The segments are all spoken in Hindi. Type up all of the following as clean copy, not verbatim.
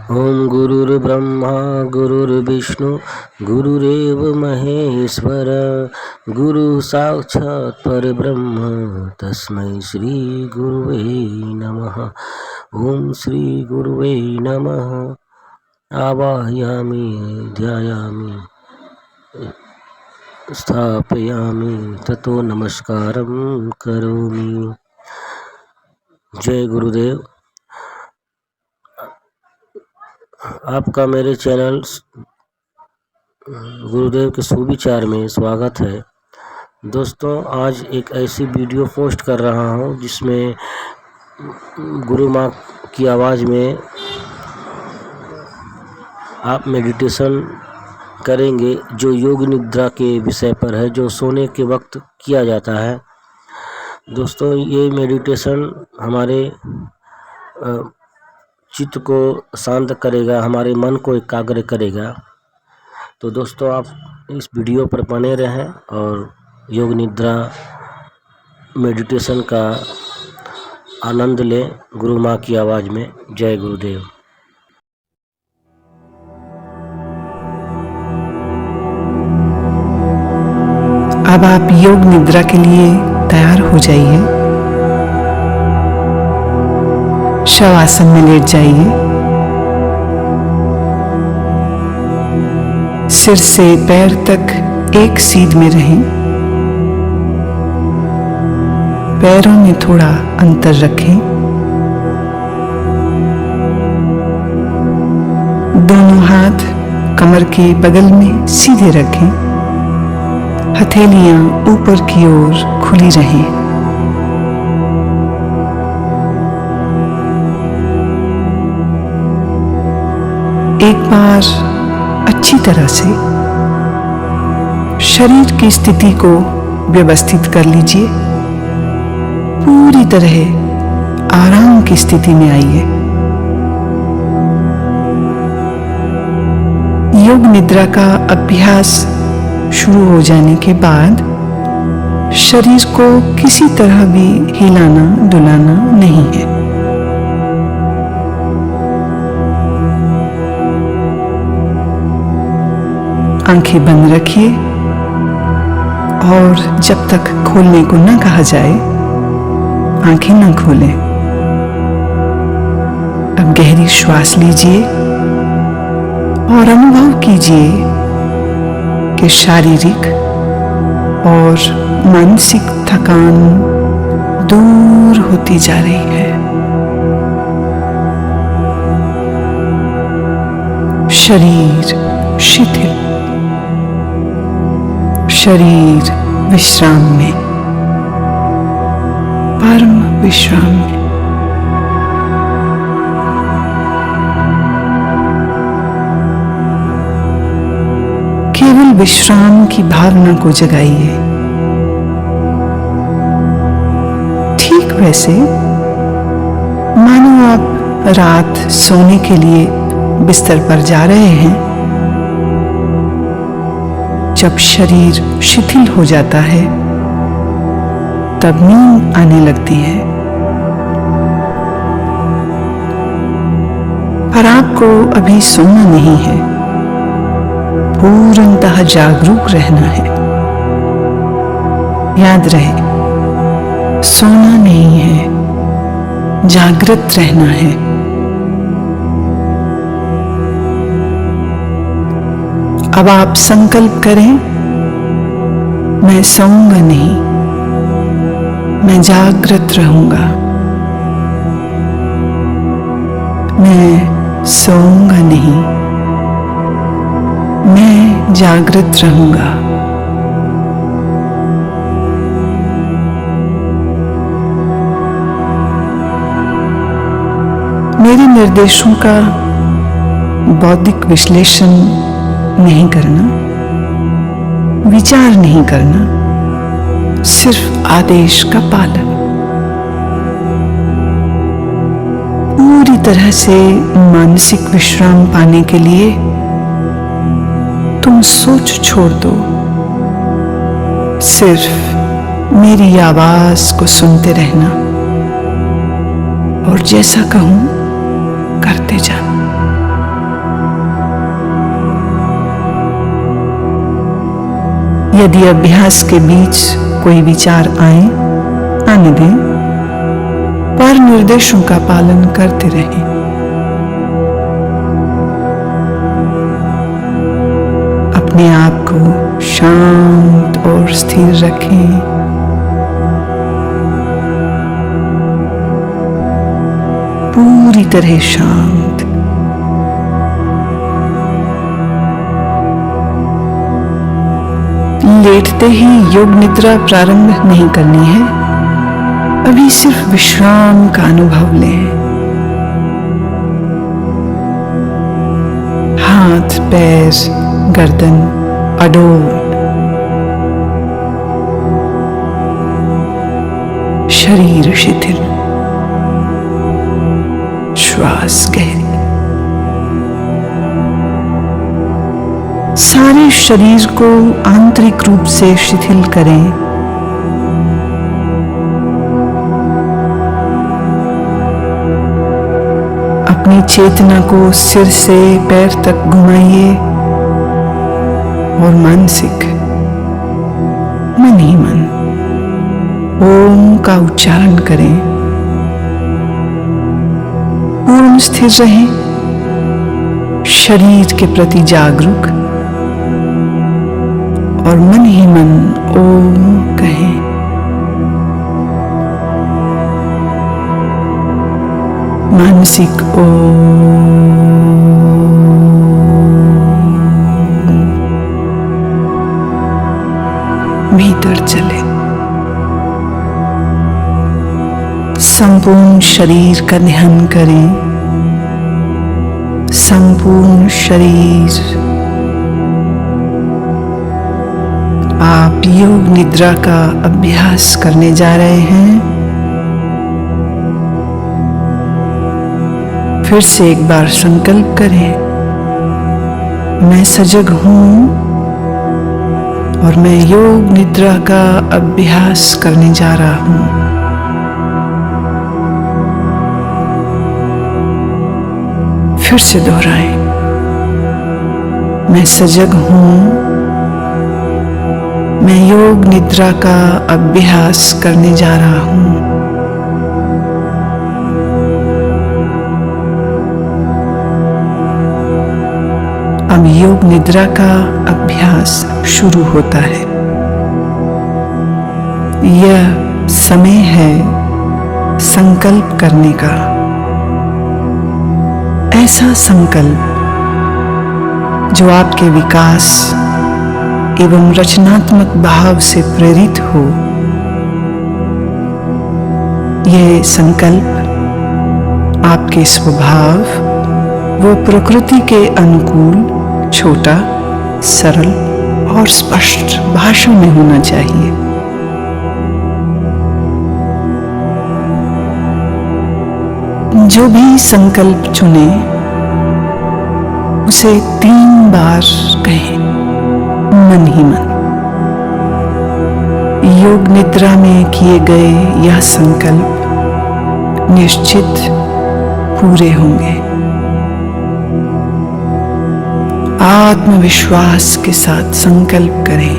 ओम गुरुर्ब्रह्मा गुरुर्विष्णु गुरुरेव महेश्वर गुरु साक्षात् परब्रह्म तस्मै श्री गुरुवे नमः। ओम श्री गुरुवे नमः। आवाहयामि ध्यायामि स्थापयामि ततो नमस्कारं करोमि। जय गुरुदेव। आपका मेरे चैनल गुरुदेव के सुविचार में स्वागत है। दोस्तों, आज एक ऐसी वीडियो पोस्ट कर रहा हूं जिसमें गुरु माँ की आवाज़ में आप मेडिटेशन करेंगे, जो योग निद्रा के विषय पर है, जो सोने के वक्त किया जाता है। दोस्तों, ये मेडिटेशन हमारे चित्त को शांत करेगा, हमारे मन को एकाग्र करेगा। तो दोस्तों, आप इस वीडियो पर बने रहें और योग निद्रा मेडिटेशन का आनंद लें गुरु माँ की आवाज़ में। जय गुरुदेव। अब आप योग निद्रा के लिए तैयार हो जाइए। शवासन में लेट जाइए। सिर से पैर तक एक सीध में रहें। पैरों में थोड़ा अंतर रखें। दोनों हाथ कमर के बगल में सीधे रखें। हथेलियां ऊपर की ओर खुली रहें। एक बार अच्छी तरह से शरीर की स्थिति को व्यवस्थित कर लीजिए। पूरी तरह आराम की स्थिति में आइए। योग निद्रा का अभ्यास शुरू हो जाने के बाद शरीर को किसी तरह भी हिलाना डुलाना नहीं है। आंखें बंद रखिए और जब तक खोलने को न कहा जाए आंखें न खोलें। अब गहरी श्वास लीजिए और अनुभव कीजिए कि शारीरिक और मानसिक थकान दूर होती जा रही है। शरीर शिथिल, शरीर विश्राम में, परम विश्राम में। केवल विश्राम की भावना को जगाइए। ठीक वैसे मानो आप रात सोने के लिए बिस्तर पर जा रहे हैं। जब शरीर शिथिल हो जाता है तब नींद आने लगती है, पर आपको अभी सोना नहीं है, पूर्णतः जागरूक रहना है। याद रहे, सोना नहीं है, जागृत रहना है। अब आप संकल्प करें, मैं सोऊंगा नहीं, मैं जागृत रहूंगा। मैं सोऊंगा नहीं, मैं जागृत रहूंगा। मेरे निर्देशों का बौद्धिक विश्लेषण नहीं करना, विचार नहीं करना, सिर्फ आदेश का पालन। पूरी तरह से मानसिक विश्राम पाने के लिए तुम सोच छोड़ दो। सिर्फ मेरी आवाज को सुनते रहना और जैसा कहूं करते जाना। यदि अभ्यास के बीच कोई विचार आए, आने दें, पर निर्देशों का पालन करते रहें। अपने आप को शांत और स्थिर रखें। पूरी तरह शांत। लेटते ही योग निद्रा प्रारंभ नहीं करनी है। अभी सिर्फ विश्राम का अनुभव लें। हाथ, पैर, गर्दन अडोल, शरीर शिथिल, श्वास गहरी। सारे शरीर को आंतरिक रूप से शिथिल करें। अपनी चेतना को सिर से पैर तक घुमाइए और मानसिक मन ही मन ओम का उच्चारण करें। पूर्ण स्थिर रहें, शरीर के प्रति जागरूक और मन ही मन ओम कहें। मानसिक ओम, भीतर चले। संपूर्ण शरीर का ध्यान करें। संपूर्ण शरीर। आप योग निद्रा का अभ्यास करने जा रहे हैं। फिर से एक बार संकल्प करें, मैं सजग हूं और मैं योग निद्रा का अभ्यास करने जा रहा हूं। फिर से दोहराएं, मैं सजग हूं, मैं योग निद्रा का अभ्यास करने जा रहा हूं। अब योग निद्रा का अभ्यास शुरू होता है। यह समय है संकल्प करने का। ऐसा संकल्प जो आपके विकास एवं रचनात्मक भाव से प्रेरित हो। यह संकल्प आपके स्वभाव व प्रकृति के अनुकूल, छोटा, सरल और स्पष्ट भाषा में होना चाहिए। जो भी संकल्प चुने उसे 3 बार कहें, मन ही मन। योग निद्रा में किए गए यह संकल्प निश्चित पूरे होंगे। आत्मविश्वास के साथ संकल्प करें।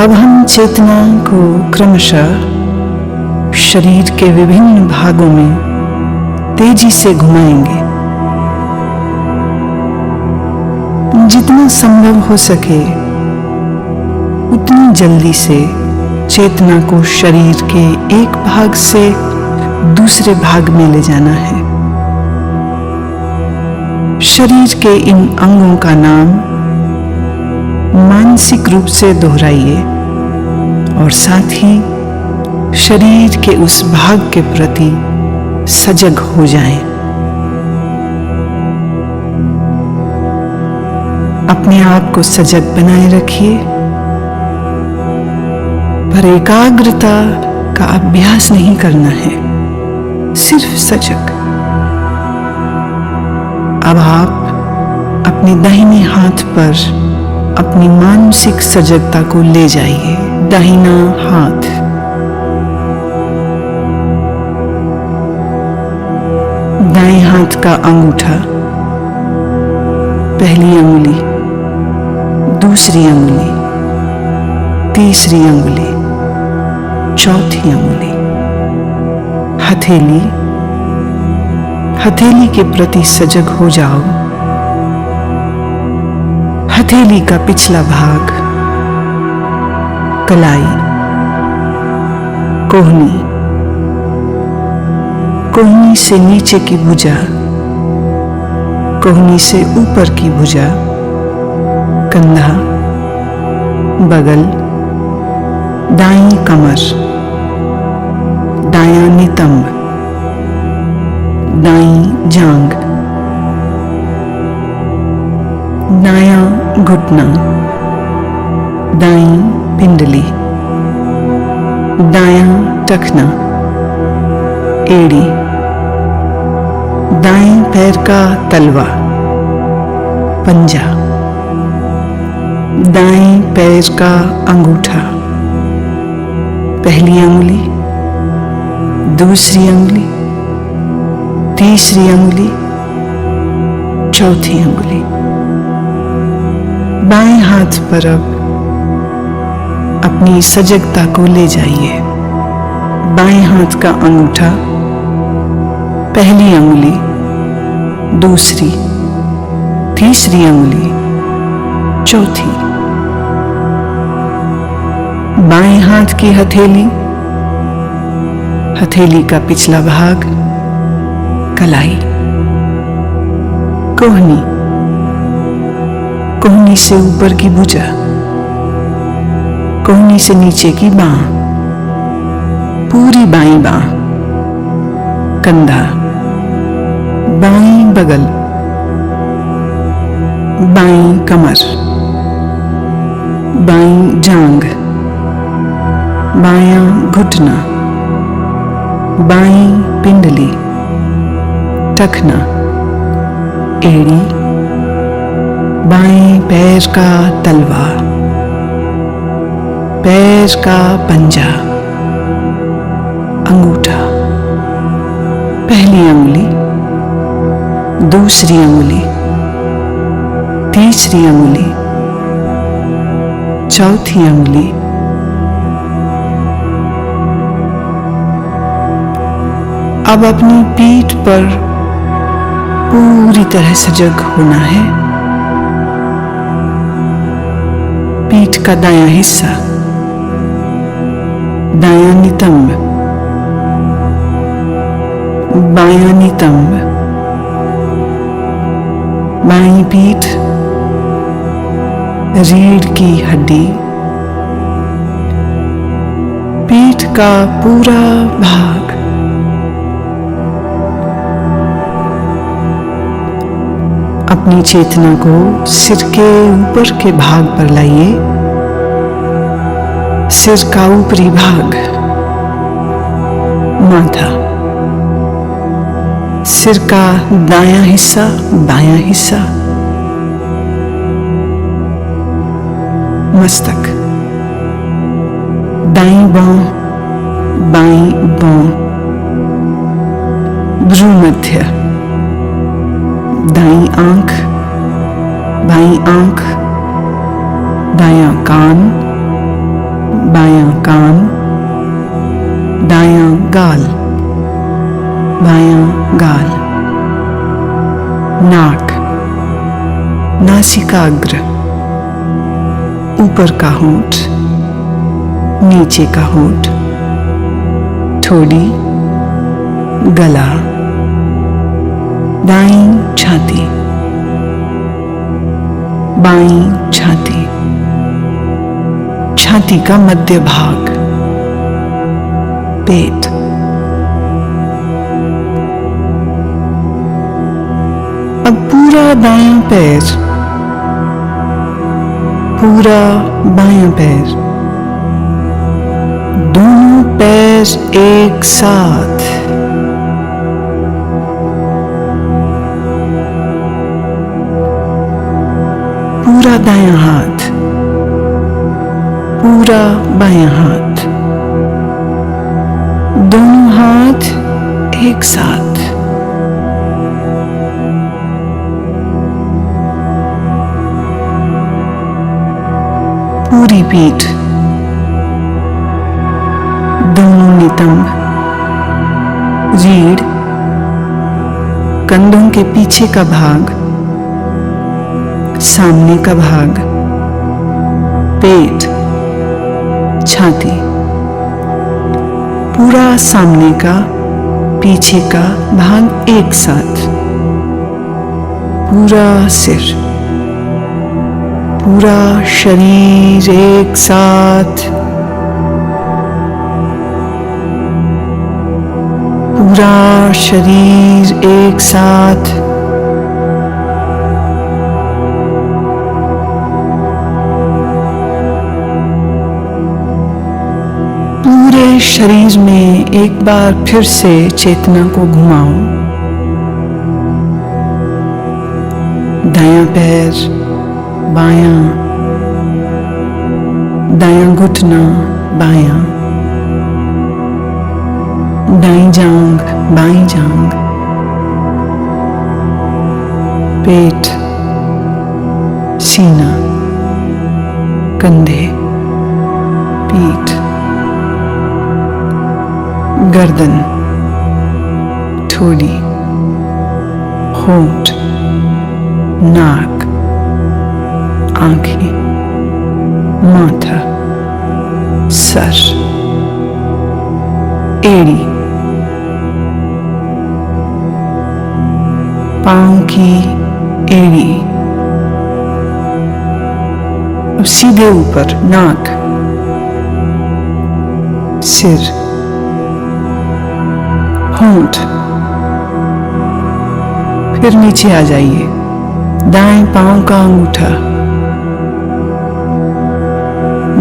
अब हम चेतना को क्रमशः शरीर के विभिन्न भागों में तेजी से घुमाएंगे। जितना संभव हो सके उतनी जल्दी से चेतना को शरीर के एक भाग से दूसरे भाग में ले जाना है। शरीर के इन अंगों का नाम मानसिक रूप से दोहराइए और साथ ही शरीर के उस भाग के प्रति सजग हो जाएं। अपने आप को सजग बनाए रखिए, पर एकाग्रता का अभ्यास नहीं करना है, सिर्फ सजग। अब आप अपने दाहिने हाथ पर अपनी मानसिक सजगता को ले जाइए। दाहिना हाथ, दाएं हाथ का अंगूठा पहली अंगुली, दूसरी अंगुली, तीसरी अंगुली, चौथी अंगुली, हथेली, हथेली के प्रति सजग हो जाओ। हथेली का पिछला भाग, कलाई, कोहनी, कोहनी से नीचे की भुजा, कोहनी से ऊपर की भुजा, कंधा, बगल, दाईं कमर, दायां नितंब, दाईं जांघ, दायां घुटना, दाईं पिंडली, दायां टखना, एड़ी, दाएं पैर का तलवा, पंजा, दाएं पैर का अंगूठा, पहली अंगुली, दूसरी अंगुली, तीसरी अंगुली, चौथी अंगुली। बाएं हाथ पर अब अपनी सजगता को ले जाइए। बाएं हाथ का अंगूठा, पहली अंगुली, दूसरी, तीसरी अंगुली, चौथी। बाएं हाथ की हथेली, हथेली का पिछला भाग, कलाई, कोहनी, कोहनी से ऊपर की भुजा, कोहनी से नीचे की बांह, पूरी बाईं बांह, कंधा, बाईं बगल, बाईं कमर, बाईं जांघ, बायां घुटना, बाईं पिंडली, टखना, एड़ी, बाएं पैर का तलवा, पैर का पंजा, अंगूठा, पहली अंगुली, दूसरी अंगुली, तीसरी अंगुली, चौथी अंगुली। अब अपनी पीठ पर पूरी तरह सजग होना है। पीठ का दायां हिस्सा, दायां नितंब, बायां नितंब, बाईं पीठ, रीढ़ की हड्डी, पीठ का पूरा भाग, अपनी चेतना को सिर के ऊपर के भाग पर लाइए। सिर का ऊपरी भाग, माथा, सिर का दायां हिस्सा, बायां हिस्सा, मस्तक, दाईं बांह, बाईं बांह, भ्रूमध्य, दाईं आंख, बाईं आंख, दायां कान, बायां कान, दायां गाल, बायां गाल, नाक, नासिकाग्र, ऊपर का होंठ, नीचे का होंठ, ठोड़ी, गला, दाईं छाती, बाईं छाती, छाती का मध्य भाग, पेट, अब पूरा दायां पैर, पूरा बायां पैर, दोनों पैर एक साथ, पूरा दायां हाथ, पूरा बायां हाथ, दोनों हाथ एक साथ, पूरी पीठ, दोनों नितंब, रीढ़, कंधों के पीछे का भाग, सामने का भाग, पेट, छाती, पूरा सामने का पीछे का भाग एक साथ, पूरा सिर, पूरा शरीर एक साथ, पूरा शरीर एक साथ, पूरे शरीर में एक बार फिर से चेतना को घुमाओ। दायां पैर, बायां, दायां घुटना, बायां, दाईं जांघ, बाईं जांघ, पेट, सीना, कंधे, पीठ, गर्दन, ठोड़ी, होंठ, नाक, आंखें, माथा, सर, एड़ी, पांव की एड़ी, अब सीधे ऊपर नाक, सिर, होंठ, फिर नीचे आ जाइए। दाएं पांव का अंगूठा,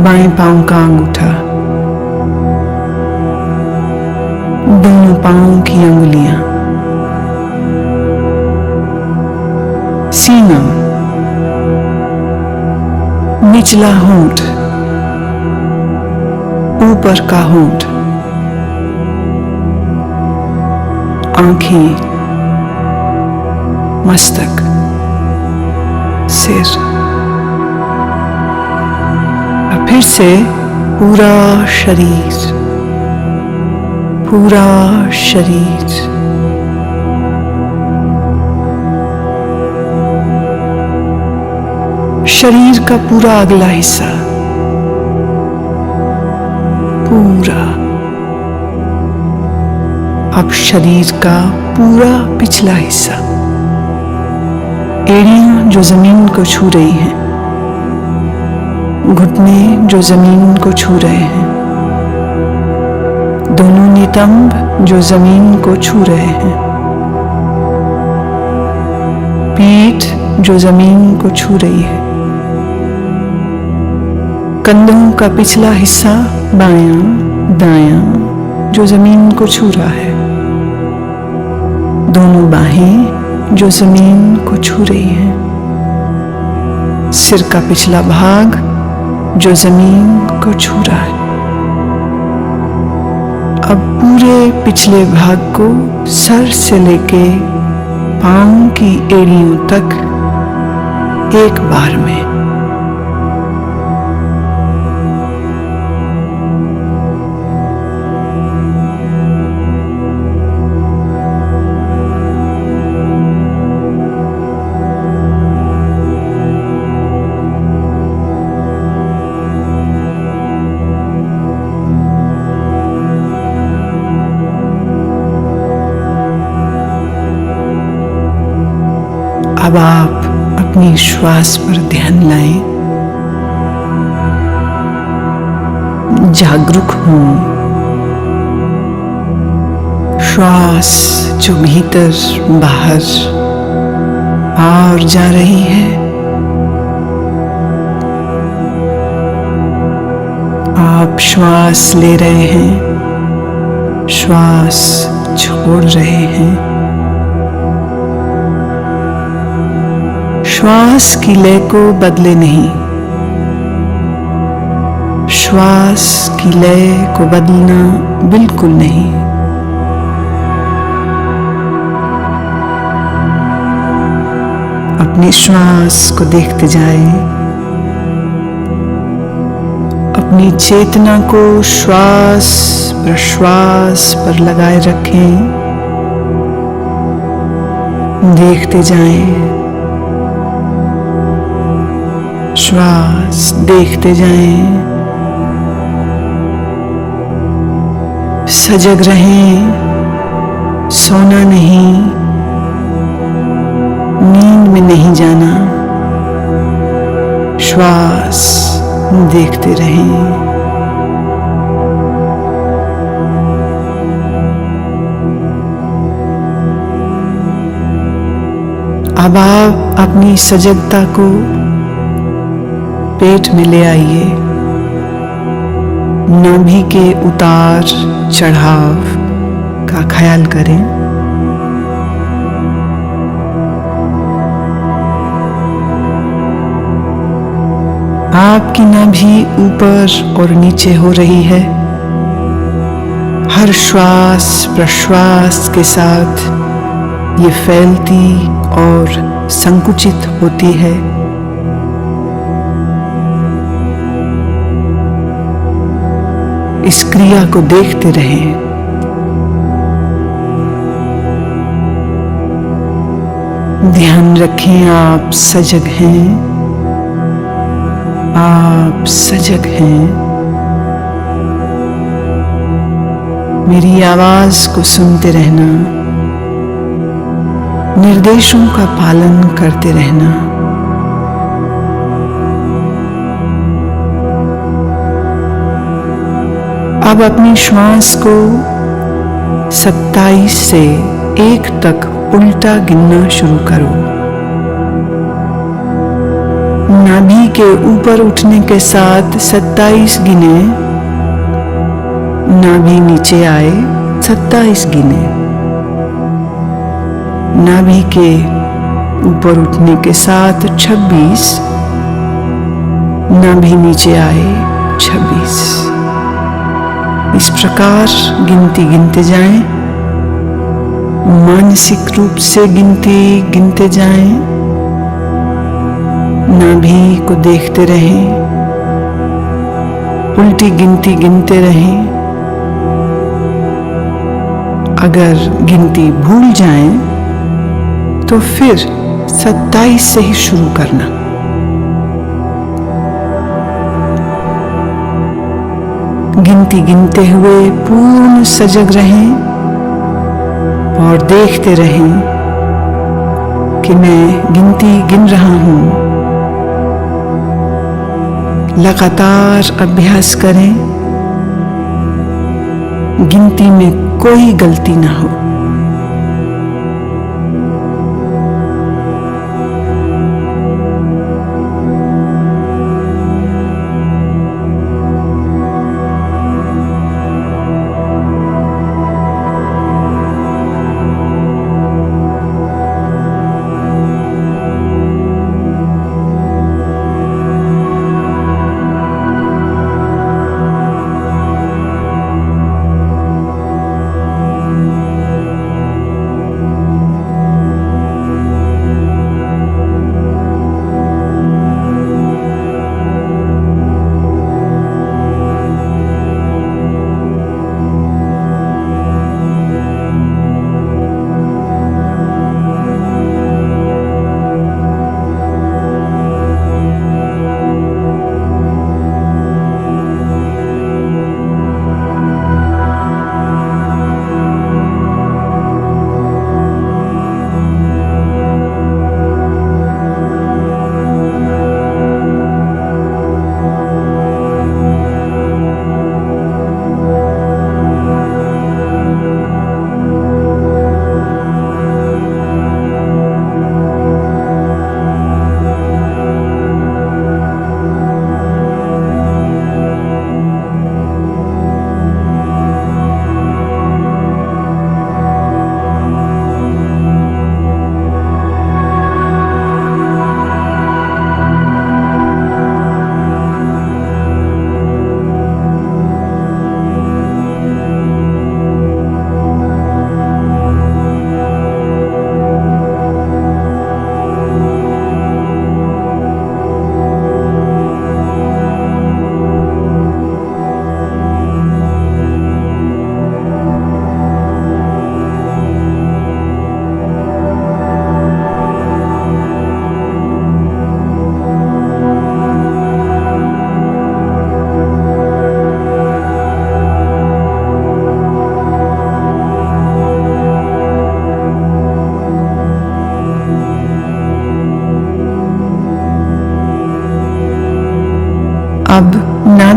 बाएं पांव का अंगूठा, दोनों पांव की अंगुलियां, सीना, निचला होंठ, ऊपर का होंठ, आंखें, मस्तक, सिर, और फिर से पूरा शरीर, पूरा शरीर, शरीर का पूरा अगला हिस्सा, पूरा। अब शरीर का पूरा पिछला हिस्सा, एड़ियां जो जमीन को छू रही हैं, घुटने जो जमीन को छू रहे हैं, दोनों नितंब जो जमीन को छू रहे हैं, पीठ जो जमीन को छू रही है, कंधों का पिछला हिस्सा बायां दायां जो जमीन को छू रहा है, दोनों बाहें जो जमीन को छू रही हैं, सिर का पिछला भाग जो जमीन को छू रहा है। अब पूरे पिछले भाग को सर से लेके पांव की एड़ियों तक एक बार में। अब आप अपनी श्वास पर ध्यान लाएं, जागरूक हों। श्वास जो भीतर बाहर और जा रही है, आप श्वास ले रहे हैं, श्वास छोड़ रहे हैं। श्वास की लय को बदले नहीं, श्वास की लय को बदलना बिल्कुल नहीं। अपनी श्वास को देखते जाएं, अपनी चेतना को श्वास प्रश्वास पर लगाए रखें। देखते जाएं, श्वास देखते जाएं। सजग रहें, सोना नहीं, नींद में नहीं जाना। श्वास देखते रहें। अब आप अपनी सजगता को पेट में ले आइए। नाभि के उतार चढ़ाव का ख्याल करें। आपकी नाभि ऊपर और नीचे हो रही है। हर श्वास प्रश्वास के साथ ये फैलती और संकुचित होती है। इस क्रिया को देखते रहें। ध्यान रखें, आप सजग हैं, आप सजग हैं। मेरी आवाज को सुनते रहना, निर्देशों का पालन करते रहना। अब अपनी श्वास को 27 से 1 तक उल्टा गिनना शुरू करो। नाभि के ऊपर उठने के साथ 27 गिने, नाभि नीचे आए 27 गिने। नाभि के ऊपर उठने के साथ 26, नाभि नीचे आए 26। इस प्रकार गिनती गिनते जाएं, मानसिक रूप से गिनती गिनते जाएं। नाभि को देखते रहें, उल्टी गिनती गिनते रहें। अगर गिनती भूल जाएं तो फिर 27 से ही शुरू करना। गिनती गिनते हुए पूर्ण सजग रहें और देखते रहें कि मैं गिनती गिन रहा हूं। लगातार अभ्यास करें, गिनती में कोई गलती ना हो।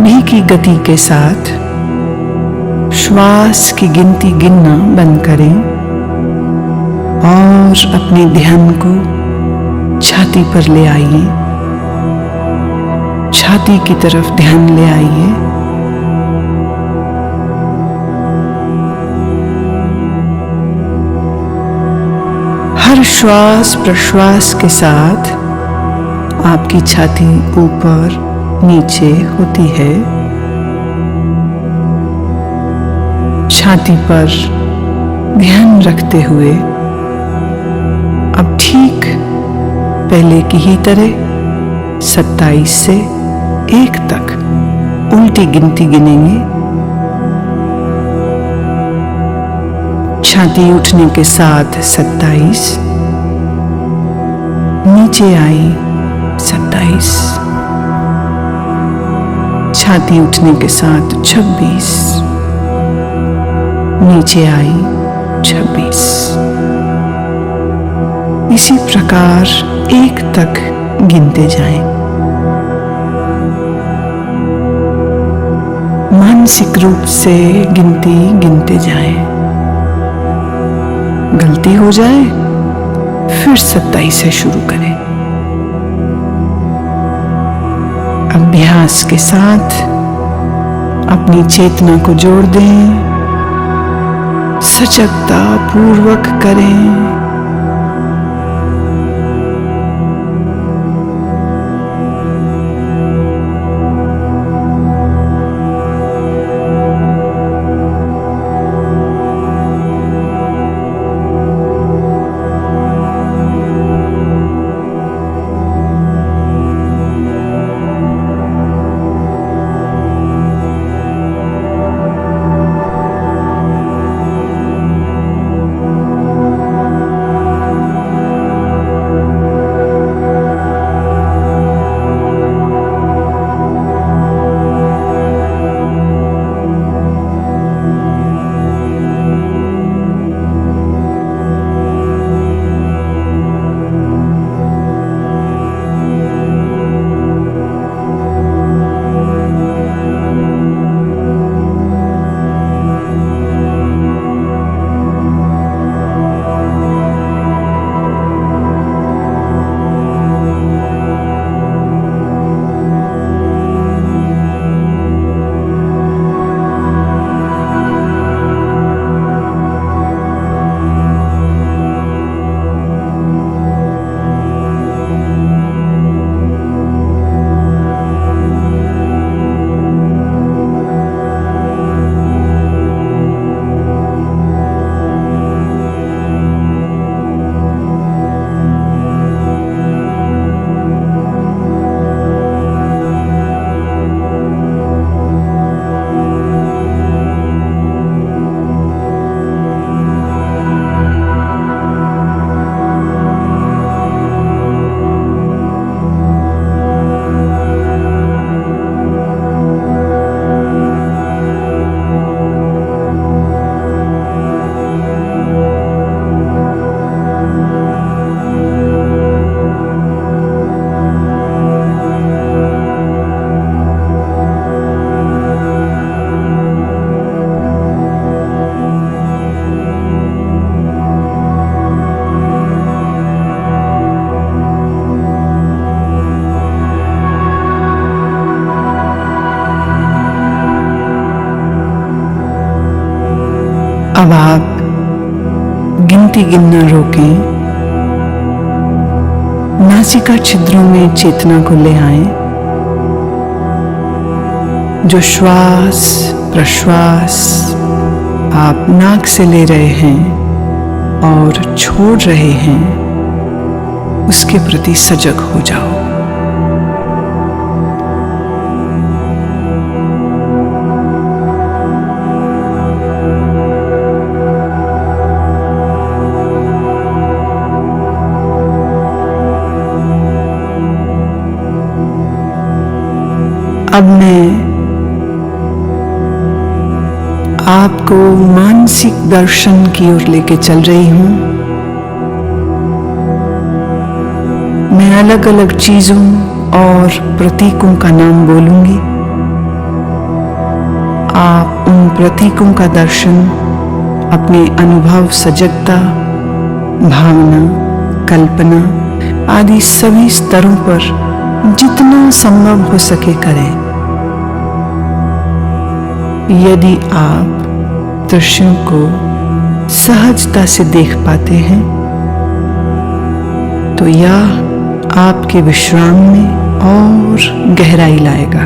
अभी की गति के साथ श्वास की गिनती गिनना बंद करें और अपने ध्यान को छाती पर ले आइए। छाती की तरफ ध्यान ले आइए। हर श्वास प्रश्वास के साथ आपकी छाती ऊपर नीचे होती है। छाती पर ध्यान रखते हुए अब ठीक पहले की ही तरह 27 से 1 तक उल्टी गिनती गिनेंगे। छाती उठने के साथ 27, नीचे आई 27, छाती उठने के साथ 26, नीचे आई 26। इसी प्रकार 1 तक गिनते जाएं। मानसिक रूप से गिनती गिनते जाएं। गलती हो जाए फिर 27 से शुरू करें। अभ्यास के साथ अपनी चेतना को जोड़ दें, सजगता पूर्वक करें। अब आप गिनती गिनना रोकें। नासिका छिद्रों में चेतना को ले आएं। जो श्वास प्रश्वास आप नाक से ले रहे हैं और छोड़ रहे हैं, उसके प्रति सजग हो जाओ। अब मैं आपको मानसिक दर्शन की ओर लेके चल रही हूं। मैं अलग अलग चीजों और प्रतीकों का नाम बोलूंगी। आप उन प्रतीकों का दर्शन अपने अनुभव, सजगता, भावना, कल्पना आदि सभी स्तरों पर जितना संभव हो सके करें। यदि आप दृश्यों को सहजता से देख पाते हैं तो यह आपके विश्राम में और गहराई लाएगा।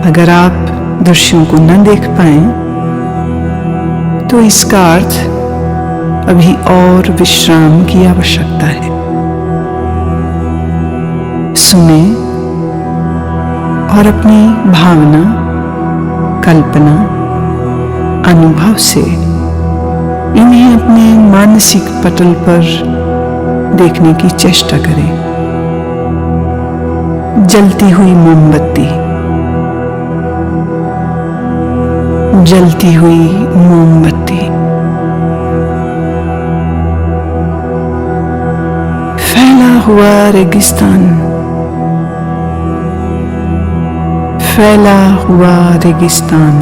अगर आप दृश्यों को न देख पाएं तो इसका अर्थ अभी और विश्राम की आवश्यकता है। सुने और अपनी भावना, कल्पना, अनुभव से इन्हें अपने मानसिक पटल पर देखने की चेष्टा करें। जलती हुई मोमबत्ती, जलती हुई मोमबत्ती, फैला हुआ रेगिस्तान, फैला हुआ रेगिस्तान,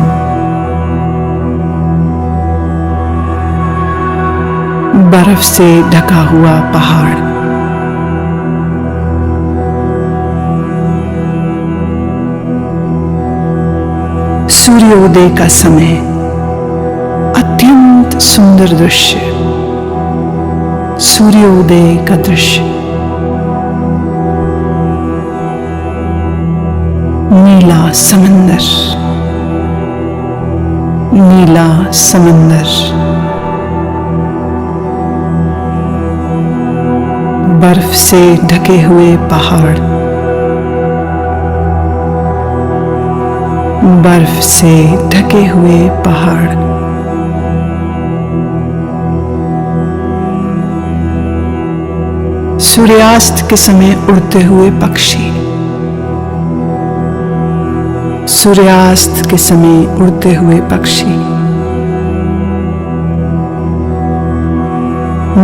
बर्फ से ढका हुआ पहाड़, सूर्योदय का समय, अत्यंत सुंदर दृश्य, सूर्योदय का दृश्य, नीला समंदर, नीला समंदर, बर्फ से ढके हुए पहाड़, बर्फ से ढके हुए पहाड़, सूर्यास्त के समय उड़ते हुए पक्षी, सूर्यास्त के समय उड़ते हुए पक्षी,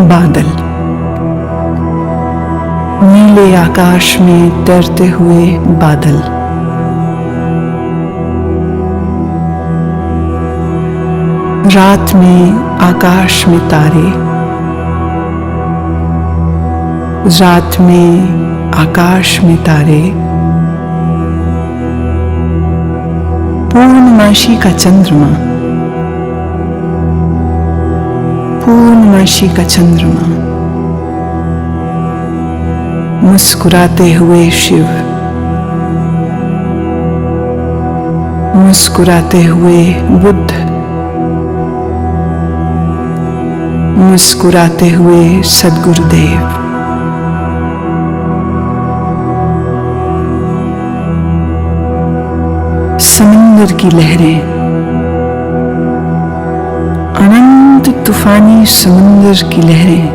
बादल, नीले आकाश में तैरते हुए बादल, रात में आकाश में तारे, रात में आकाश में तारे, पूर्णमासी का चंद्रमा, पूर्णमासी का चंद्रमा, मुस्कुराते हुए शिव, मुस्कुराते हुए बुद्ध, मुस्कुराते हुए सद्गुरुदेव, समंदर की लहरें, अनंत तूफानी समंदर की लहरें,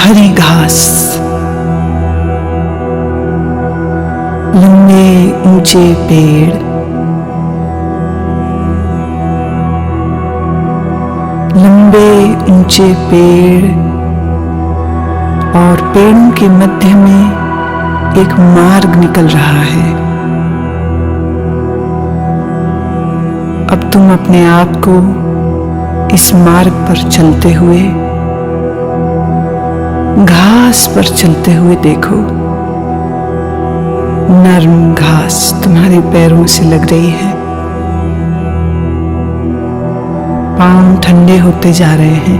हरी घास, लंबे ऊंचे पेड़, लंबे ऊंचे पेड़ और पेड़ों के मध्य में एक मार्ग निकल रहा है। अब तुम अपने आप को इस मार्ग पर चलते हुए, घास पर चलते हुए देखो। नर्म घास तुम्हारे पैरों से लग रही है, पांव ठंडे होते जा रहे हैं,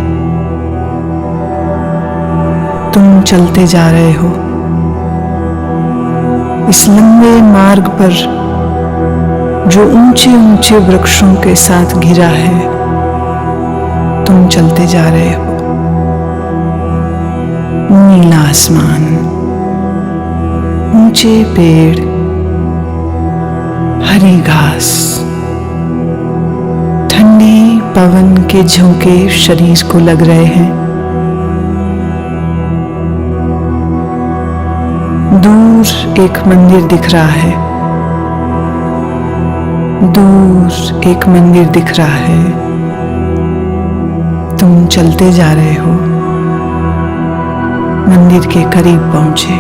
तुम चलते जा रहे हो इस लंबे मार्ग पर जो ऊंचे ऊंचे वृक्षों के साथ घिरा है। तुम चलते जा रहे हो, नीला आसमान, ऊंचे पेड़, हरी घास, ठंडी पवन के झोंके शरीर को लग रहे हैं। दूर एक मंदिर दिख रहा है, दूर एक मंदिर दिख रहा है। तुम चलते जा रहे हो, मंदिर के करीब पहुंचे।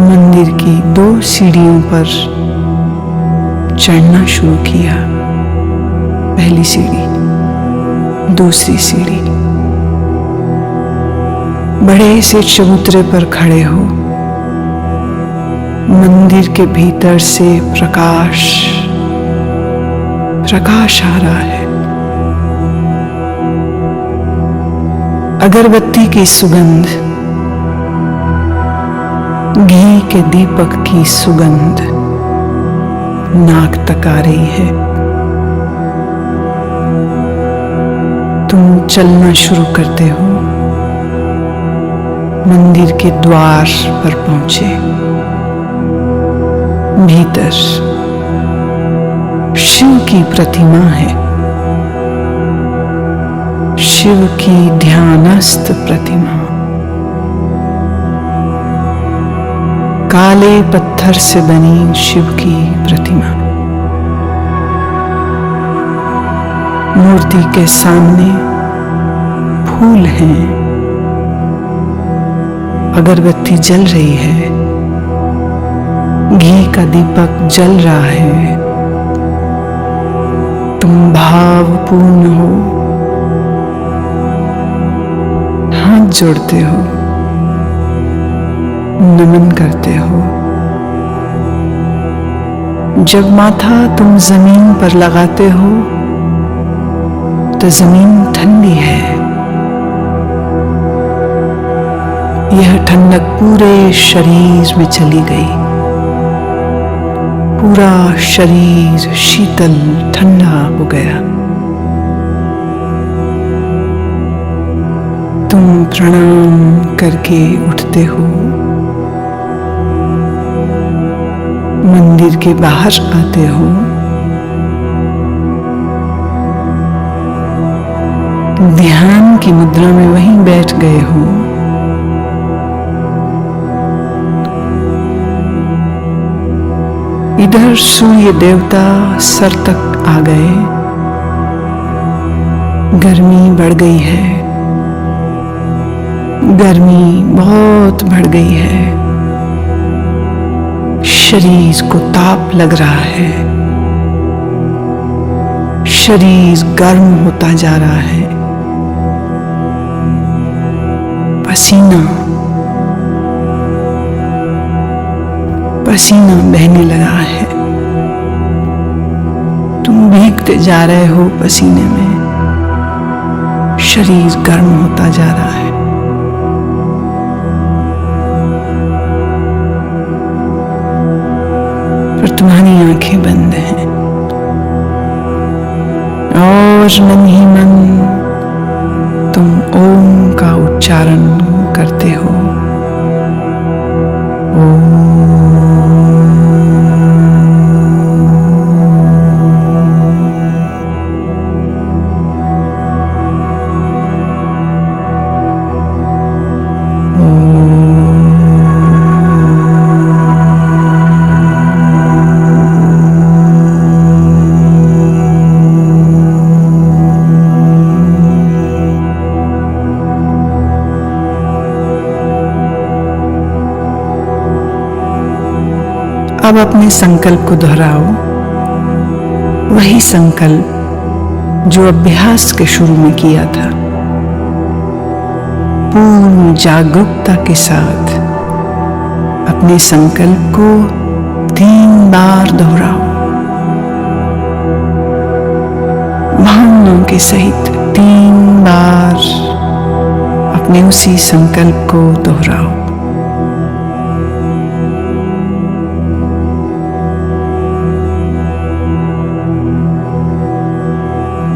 मंदिर की 2 सीढ़ियों पर चढ़ना शुरू किया। पहली सीढ़ी, दूसरी सीढ़ी। बड़े से चबूतरे पर खड़े हो। मंदिर के भीतर से प्रकाश आ रहा है। अगरबत्ती की सुगंध, घी के दीपक की सुगंध नाक तक आ रही है। तुम चलना शुरू करते हो। मंदिर के द्वार पर पहुंचे। भीतर शिव की प्रतिमा है। शिव की ध्यानस्थ प्रतिमा। काले पत्थर से बनी शिव की प्रतिमा। मूर्ति के सामने फूल हैं। अगरबत्ती जल रही है। घी का दीपक जल रहा है। तुम भावपूर्ण हो। हाथ जोड़ते हो, नमन करते हो। जब माथा तुम जमीन पर लगाते हो तो जमीन ठंडी है। यह ठंडक पूरे शरीर में चली गई। पूरा शरीर शीतल ठंडा हो गया। तुम प्रणाम करके उठते हो। मंदिर के बाहर आते हो। ध्यान की मुद्रा में वहीं बैठ गए हो। इधर सूर्य देवता सर तक आ गए। गर्मी बढ़ गई है। गर्मी बहुत बढ़ गई है। शरीर को ताप लग रहा है। शरीर गर्म होता जा रहा है। पसीना बहने लगा है। तुम भीगते जा रहे हो पसीने में। शरीर गर्म होता जा रहा है। पर तुम्हारी आंखें बंद हैं और मन ही मन तुम ओम का उच्चारण करते हो। ओम। अब अपने संकल्प को दोहराओ। वही संकल्प जो अभ्यास के शुरू में किया था। पूर्ण जागरूकता के साथ अपने संकल्प को 3 बार दोहराओ। भावनाओं के सहित 3 बार अपने उसी संकल्प को दोहराओ।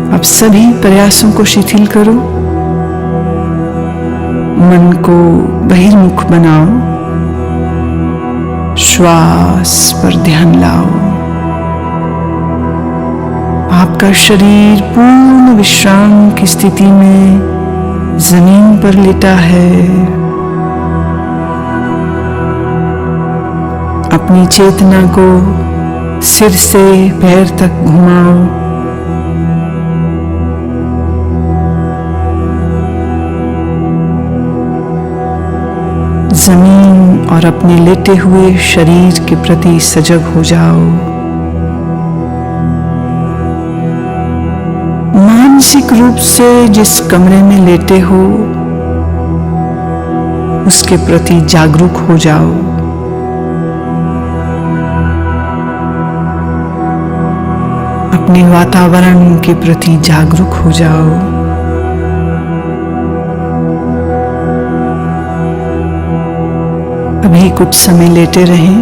अब सभी प्रयासों को शिथिल करो। मन को बहिर्मुख बनाओ। श्वास पर ध्यान लाओ। आपका शरीर पूर्ण विश्राम की स्थिति में जमीन पर लेटा है। अपनी चेतना को सिर से पैर तक घुमाओ। जमीन और अपने लेटे हुए शरीर के प्रति सजग हो जाओ। मानसिक रूप से जिस कमरे में लेटे हो उसके प्रति जागरूक हो जाओ। अपने वातावरण के प्रति जागरूक हो जाओ। अभी कुछ समय लेटे रहें,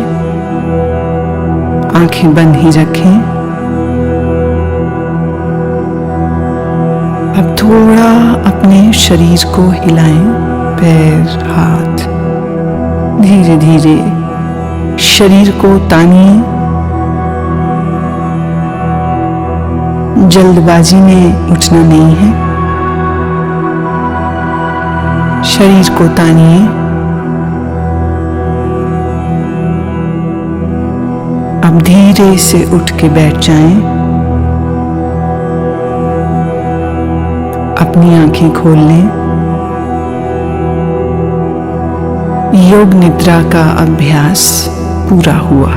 आंखें बंद ही रखें। अब थोड़ा अपने शरीर को हिलाएं, पैर, हाथ, धीरे धीरे शरीर को तानिए। जल्दबाजी में उठना नहीं है, शरीर को तानिए। अब धीरे से उठ के बैठ जाएं। अपनी आंखें खोल लें। योग निद्रा का अभ्यास पूरा हुआ।